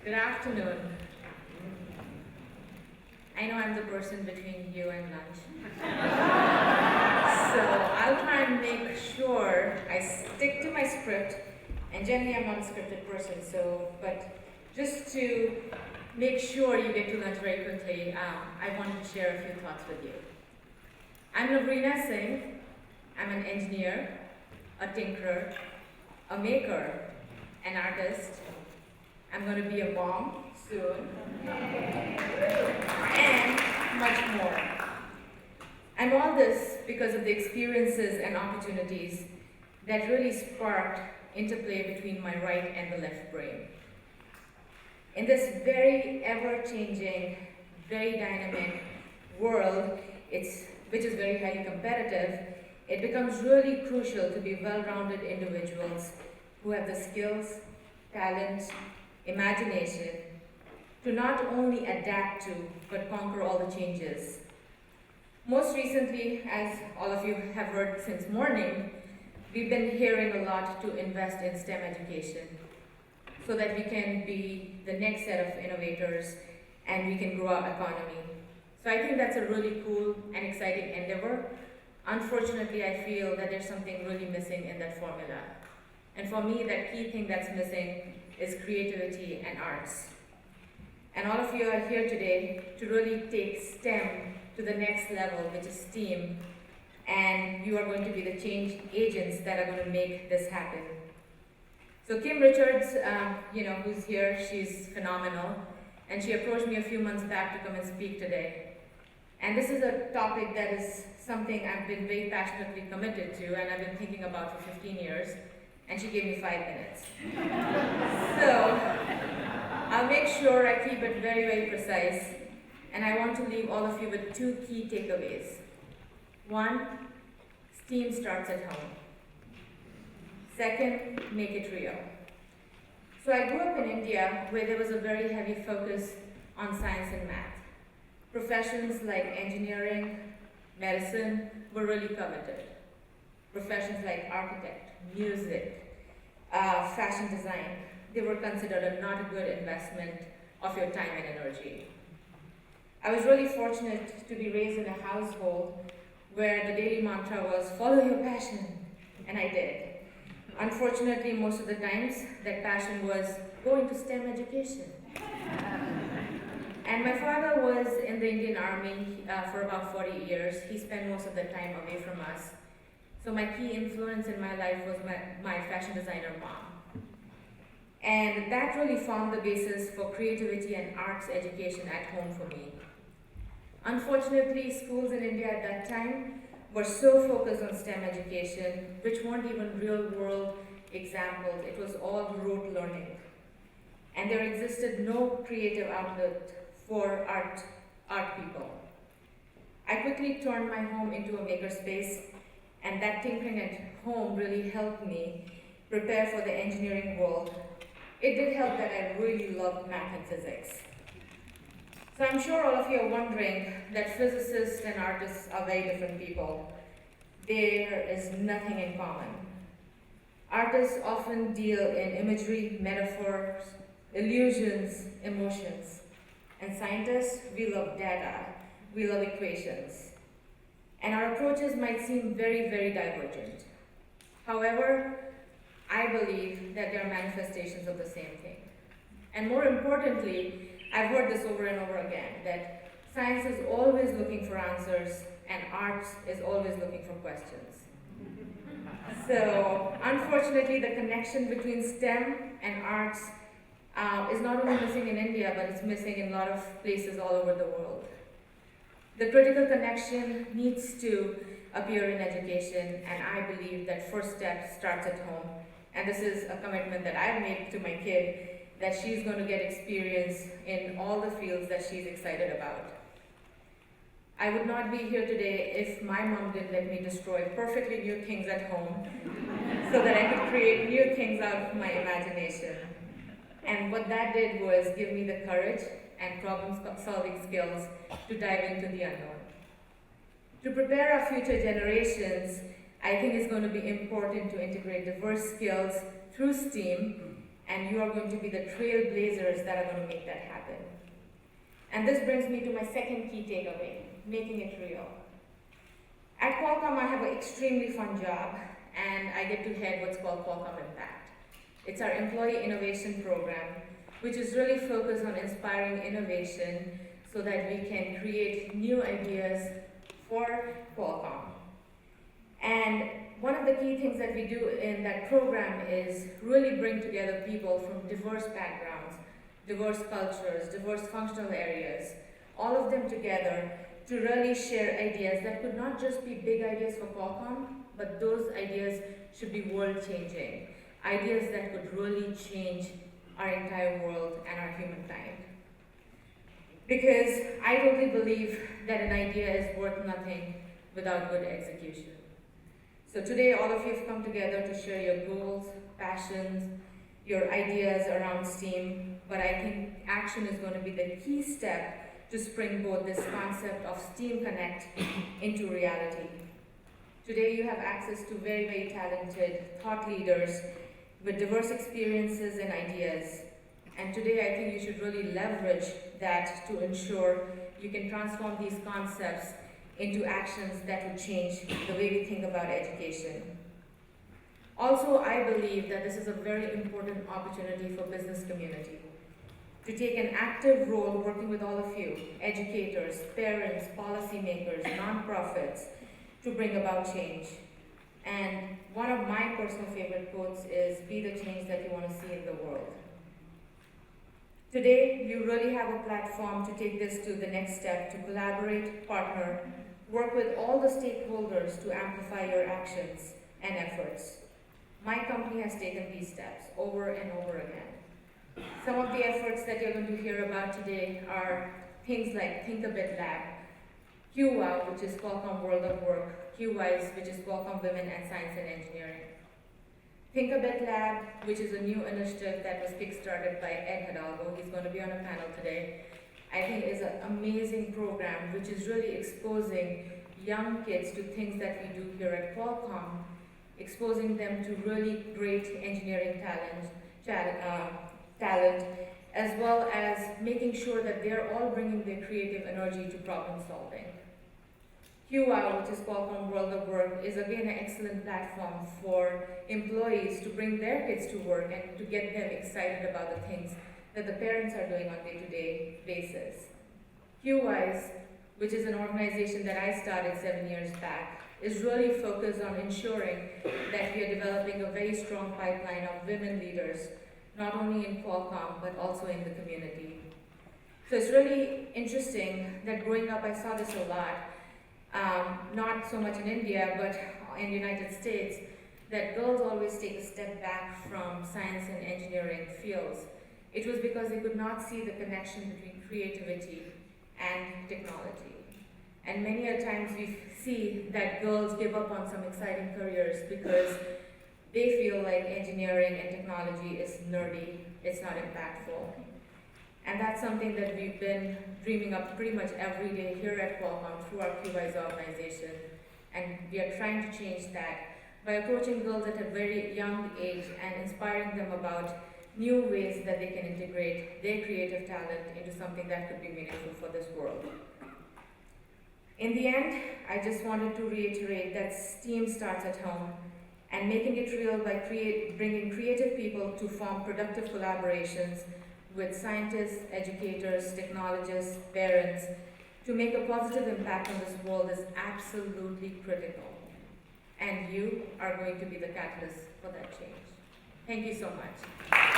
Good afternoon. I know I'm the person between you and lunch. So I'll try and make sure I stick to my script. And generally I'm not a scripted person, but just to make sure you get to lunch very quickly, I wanted to share a few thoughts with you. I'm Navrina Singh. I'm an engineer, a tinkerer, a maker, an artist. I'm going to be a mom soon, and much more. I'm all this because of the experiences and opportunities that really sparked interplay between my right and the left brain. In this very ever-changing, very dynamic world, which is very highly competitive, it becomes really crucial to be well-rounded individuals who have the skills, talent, imagination to not only adapt to, but conquer all the changes. Most recently, as all of you have heard since morning, we've been hearing a lot to invest in STEM education so that we can be the next set of innovators and we can grow our economy. So I think that's a really cool and exciting endeavor. Unfortunately, I feel that there's something really missing in that formula. And for me, that key thing that's missing is creativity and arts. And all of you are here today to really take STEM to the next level, which is STEAM, and you are going to be the change agents that are going to make this happen. So Kim Richards, who's here, she's phenomenal, and she approached me a few months back to come and speak today. And this is a topic that is something I've been very passionately committed to, and I've been thinking about for 15 years, and she gave me 5 minutes. So I'll make sure I keep it very, very precise, and I want to leave all of you with 2 key takeaways. 1, STEAM starts at home. 2, make it real. So I grew up in India where there was a very heavy focus on science and math. Professions like engineering, medicine were really coveted. Professions like architect, music, fashion design, they were considered not a good investment of your time and energy. I was really fortunate to be raised in a household where the daily mantra was, follow your passion, and I did. Unfortunately, most of the times, that passion was go into STEM education. And my father was in the Indian Army for about 40 years. He spent most of the time away from us. So my key influence in my life was my fashion designer mom. And that really formed the basis for creativity and arts education at home for me. Unfortunately, schools in India at that time were so focused on STEM education, which weren't even real-world examples. It was all rote learning. And there existed no creative outlet for art people. I quickly turned my home into a makerspace, and that tinkering at home really helped me prepare for the engineering world. It did help that I really loved math and physics. So I'm sure all of you are wondering that physicists and artists are very different people. There is nothing in common. Artists often deal in imagery, metaphors, illusions, emotions. And scientists, we love data, we love equations. And our approaches might seem very, very divergent. However, I believe that they are manifestations of the same thing. And more importantly, I've heard this over and over again, that science is always looking for answers and art is always looking for questions. So, unfortunately, the connection between STEM and arts is not only missing in India, but it's missing in a lot of places all over the world. The critical connection needs to appear in education, and I believe that first step starts at home. And this is a commitment that I've made to my kid, that she's going to get experience in all the fields that she's excited about. I would not be here today if my mom didn't let me destroy perfectly new things at home so that I could create new things out of my imagination. And what that did was give me the courage and problem-solving skills to dive into the unknown. To prepare our future generations, I think it's going to be important to integrate diverse skills through STEAM and you are going to be the trailblazers that are going to make that happen. And this brings me to my second key takeaway, making it real. At Qualcomm, I have an extremely fun job, and I get to head what's called Qualcomm Impact. It's our employee innovation program, which is really focused on inspiring innovation so that we can create new ideas for Qualcomm. And one of the key things that we do in that program is really bring together people from diverse backgrounds, diverse cultures, diverse functional areas, all of them together to really share ideas that could not just be big ideas for Qualcomm, but those ideas should be world-changing, ideas that could really change our entire world and our humankind. Because I totally believe that an idea is worth nothing without good execution. So today, all of you have come together to share your goals, passions, your ideas around STEAM, but I think action is going to be the key step to springboard this concept of STEAMConnect into reality. Today, you have access to very, very talented thought leaders with diverse experiences and ideas. And today, I think you should really leverage that to ensure you can transform these concepts into actions that will change the way we think about education. Also, I believe that this is a very important opportunity for business community to take an active role working with all of you, educators, parents, policymakers, nonprofits, to bring about change. And one of my personal favorite quotes is, "Be the change that you want to see in the world." Today, you really have a platform to take this to the next step, to collaborate, partner, work with all the stakeholders to amplify your actions and efforts. My company has taken these steps over and over again. Some of the efforts that you're going to hear about today are things like Think a Bit Lab, QWOW, which is Qualcomm World of Work, QWISE, which is Qualcomm Women and Science and Engineering. Think a Bit Lab, which is a new initiative that was kickstarted by Ed Hidalgo. He's going to be on a panel today. I think is an amazing program which is really exposing young kids to things that we do here at Qualcomm, exposing them to really great engineering talent, as well as making sure that they're all bringing their creative energy to problem solving. QWOW, which is Qualcomm World of Work, is again an excellent platform for employees to bring their kids to work and to get them excited about the things that the parents are doing on a day-to-day basis. QWISE, which is an organization that I started 7 years back, is really focused on ensuring that we are developing a very strong pipeline of women leaders, not only in Qualcomm, but also in the community. So it's really interesting that growing up, I saw this a lot, not so much in India, but in the United States, that girls always take a step back from science and engineering fields. It was because they could not see the connection between creativity and technology. And many a times we see that girls give up on some exciting careers because they feel like engineering and technology is nerdy, it's not impactful. And that's something that we've been dreaming up pretty much every day here at Qualcomm through our QWISE organization. And we are trying to change that by approaching girls at a very young age and inspiring them about new ways that they can integrate their creative talent into something that could be meaningful for this world. In the end, I just wanted to reiterate that STEAM starts at home, and making it real by bringing creative people to form productive collaborations with scientists, educators, technologists, parents, to make a positive impact on this world is absolutely critical. And you are going to be the catalyst for that change. Thank you so much.